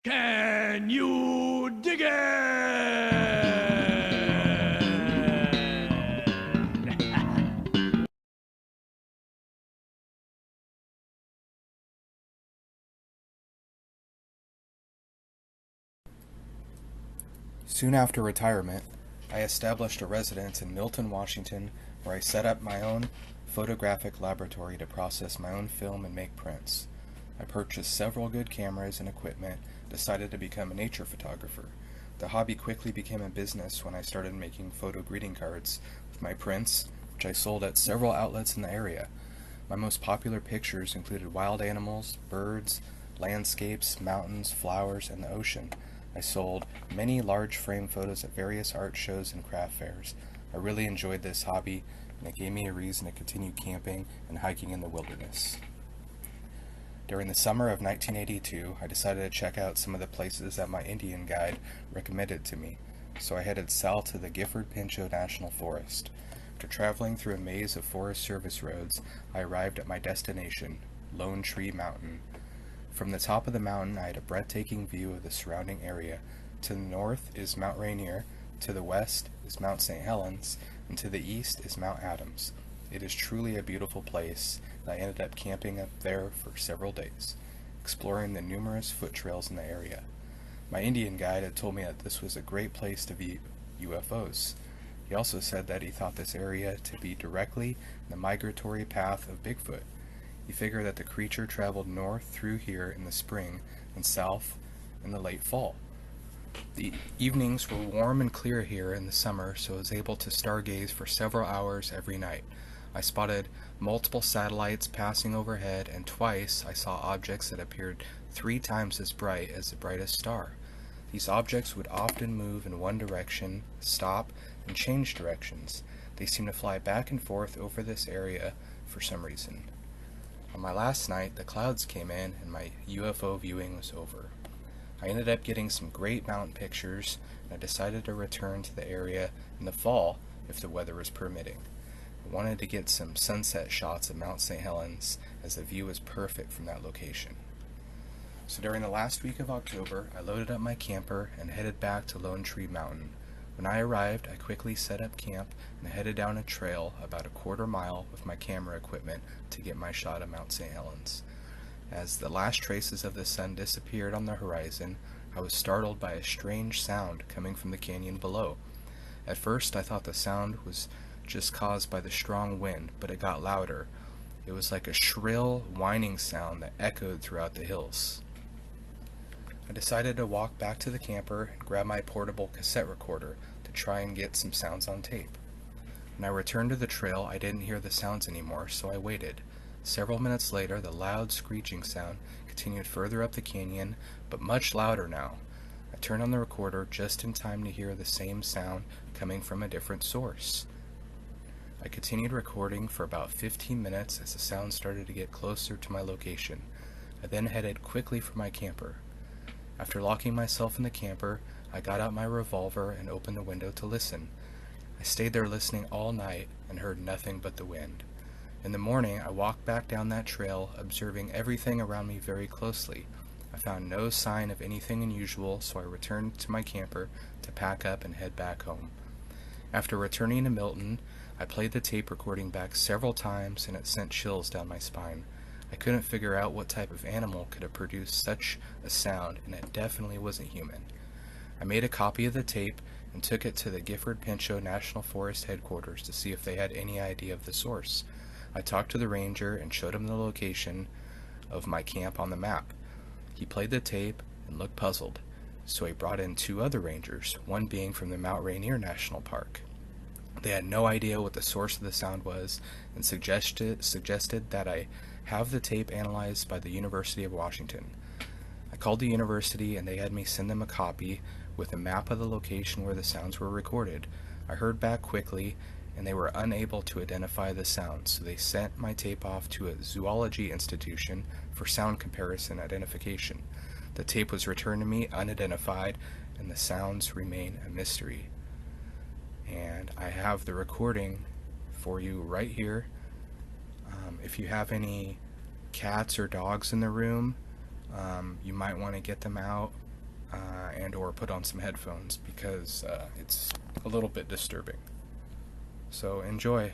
Can you dig it? Soon after retirement, I established a residence in Milton, Washington, where I set up my own photographic laboratory to process my own film and make prints. I purchased several good cameras and equipment, decided to become a nature photographer. The hobby quickly became a business when I started making photo greeting cards with my prints, which I sold at several outlets in the area. My most popular pictures included wild animals, birds, landscapes, mountains, flowers, and the ocean. I sold many large frame photos at various art shows and craft fairs. I really enjoyed this hobby, and it gave me a reason to continue camping and hiking in the wilderness. During the summer of 1982, I decided to check out some of the places that my Indian guide recommended to me, so I headed south to the Gifford-Pinchot National Forest. After traveling through a maze of Forest Service roads, I arrived at my destination, Lone Tree Mountain. From the top of the mountain, I had a breathtaking view of the surrounding area. To the north is Mount Rainier, to the west is Mount St. Helens, and to the east is Mount Adams. It is truly a beautiful place, and I ended up camping up there for several days, exploring the numerous foot trails in the area. My Indian guide had told me that this was a great place to view UFOs. He also said that he thought this area to be directly in the migratory path of Bigfoot. He figured that the creature traveled north through here in the spring and south in the late fall. The evenings were warm and clear here in the summer, so I was able to stargaze for several hours every night. I spotted multiple satellites passing overhead, and twice I saw objects that appeared 3 times as bright as the brightest star. These objects would often move in one direction, stop, and change directions. They seemed to fly back and forth over this area for some reason. On my last night, the clouds came in and my UFO viewing was over. I ended up getting some great mountain pictures, and I decided to return to the area in the fall if the weather was permitting. I wanted to get some sunset shots of Mount St. Helens, as the view was perfect from that location. So during the last week of October, I loaded up my camper and headed back to Lone Tree Mountain. When I arrived, I quickly set up camp and headed down a trail about a quarter mile with my camera equipment to get my shot of Mount St. Helens. As the last traces of the sun disappeared on the horizon, I was startled by a strange sound coming from the canyon below. At first, I thought the sound was just caused by the strong wind, but it got louder. It was like a shrill, whining sound that echoed throughout the hills. I decided to walk back to the camper and grab my portable cassette recorder to try and get some sounds on tape. When I returned to the trail, I didn't hear the sounds anymore, so I waited. Several minutes later, the loud screeching sound continued further up the canyon, but much louder now. I turned on the recorder just in time to hear the same sound coming from a different source. I continued recording for about 15 minutes as the sound started to get closer to my location. I then headed quickly for my camper. After locking myself in the camper, I got out my revolver and opened the window to listen. I stayed there listening all night and heard nothing but the wind. In the morning, I walked back down that trail, observing everything around me very closely. I found no sign of anything unusual, so I returned to my camper to pack up and head back home. After returning to Milton, I played the tape recording back several times and it sent chills down my spine. I couldn't figure out what type of animal could have produced such a sound, and it definitely wasn't human. I made a copy of the tape and took it to the Gifford-Pinchot National Forest headquarters to see if they had any idea of the source. I talked to the ranger and showed him the location of my camp on the map. He played the tape and looked puzzled, so he brought in 2 other rangers, one being from the Mount Rainier National Park. They had no idea what the source of the sound was and suggested that I have the tape analyzed by the University of Washington. I called the university and they had me send them a copy with a map of the location where the sounds were recorded. I heard back quickly and they were unable to identify the sounds, so they sent my tape off to a zoology institution for sound comparison identification. The tape was returned to me unidentified and the sounds remain a mystery. And I have the recording for you right here. If you have any cats or dogs in the room, you might want to get them out and or put on some headphones because it's a little bit disturbing. So enjoy.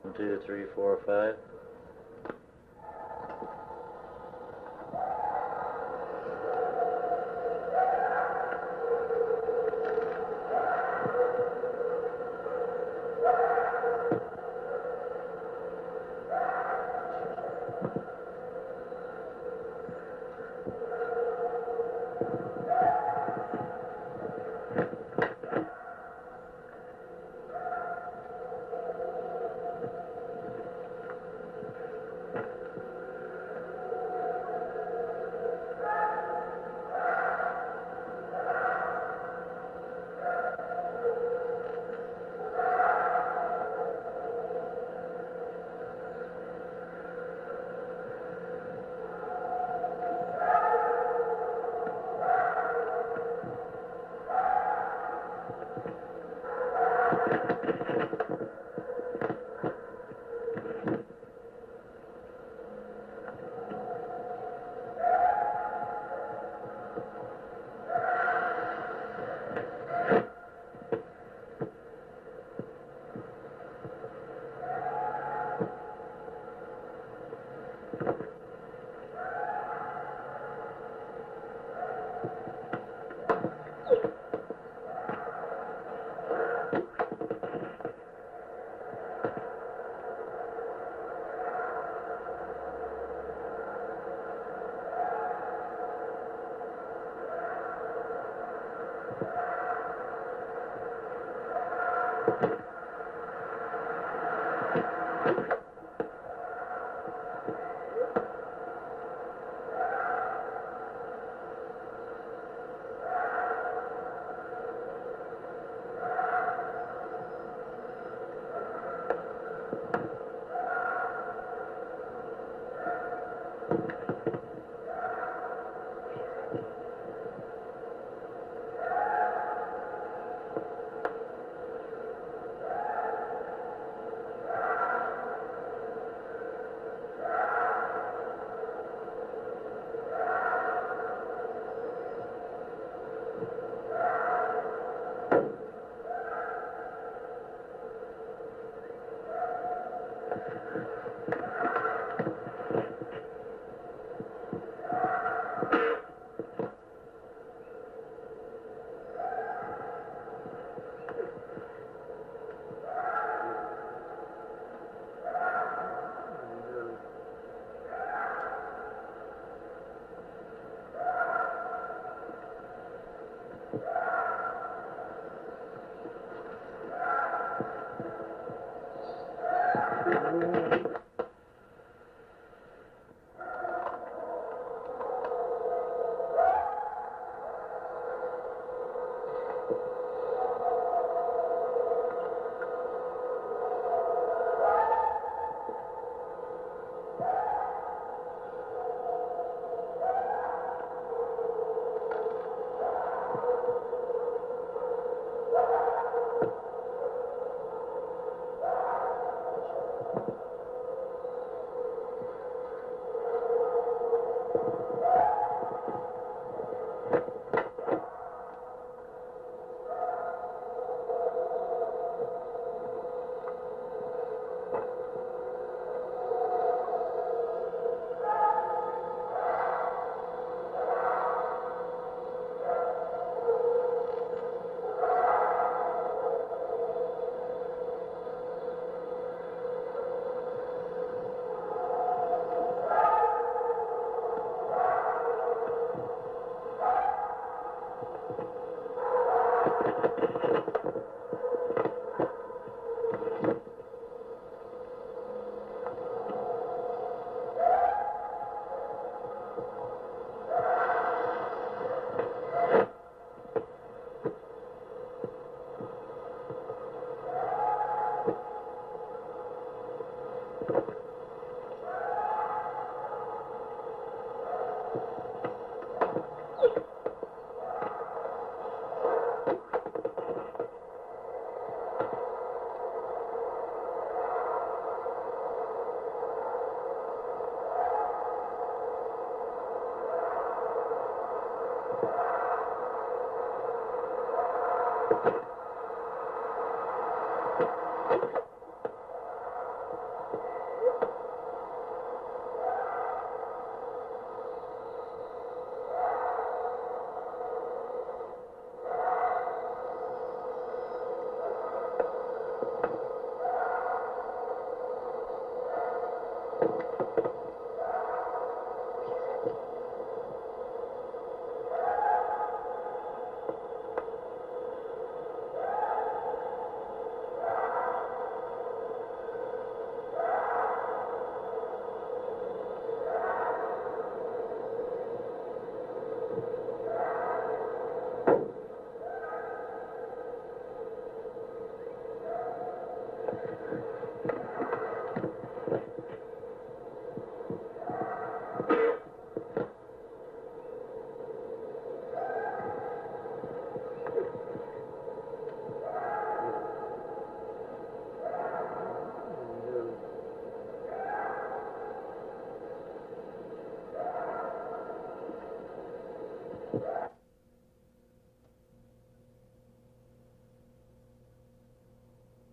One, two, three, four, five.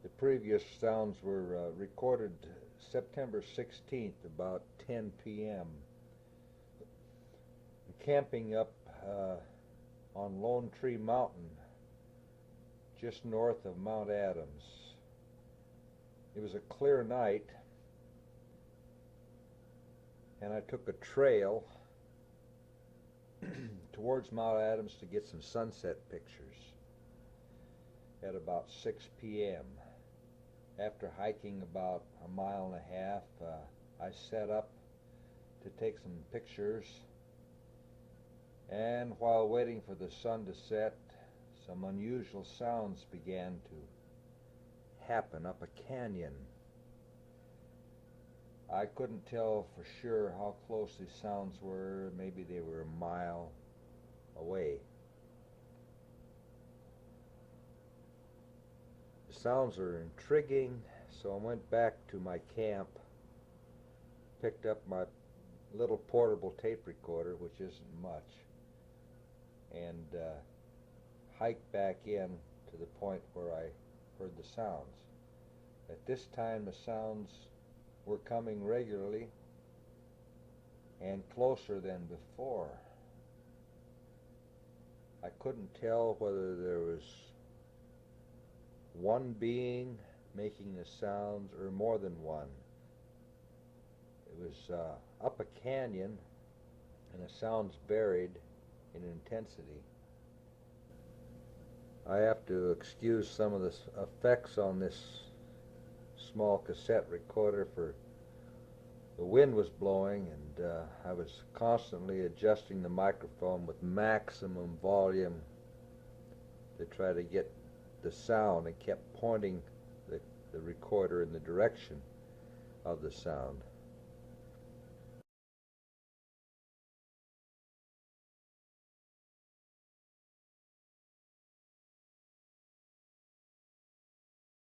The previous sounds were recorded September 16th, about 10 p.m. Camping up on Lone Tree Mountain, just north of Mount Adams. It was a clear night, and I took a trail towards Mount Adams to get some sunset pictures at about 6 p.m. After hiking about a mile and a half, I set up to take some pictures, and while waiting for the sun to set, some unusual sounds began to happen up a canyon. I couldn't tell for sure how close these sounds were. Maybe they were a mile away. The sounds are intriguing, so I went back to my camp, picked up my little portable tape recorder, which isn't much, and hiked back in to the point where I heard the sounds. At this time, the sounds were coming regularly and closer than before. I couldn't tell whether there was one being making the sounds or more than one. It was up a canyon, and the sounds varied in intensity. I have to excuse some of the effects on this small cassette recorder, for the wind was blowing, and I was constantly adjusting the microphone with maximum volume to try to get the sound, and kept pointing the recorder in the direction of the sound.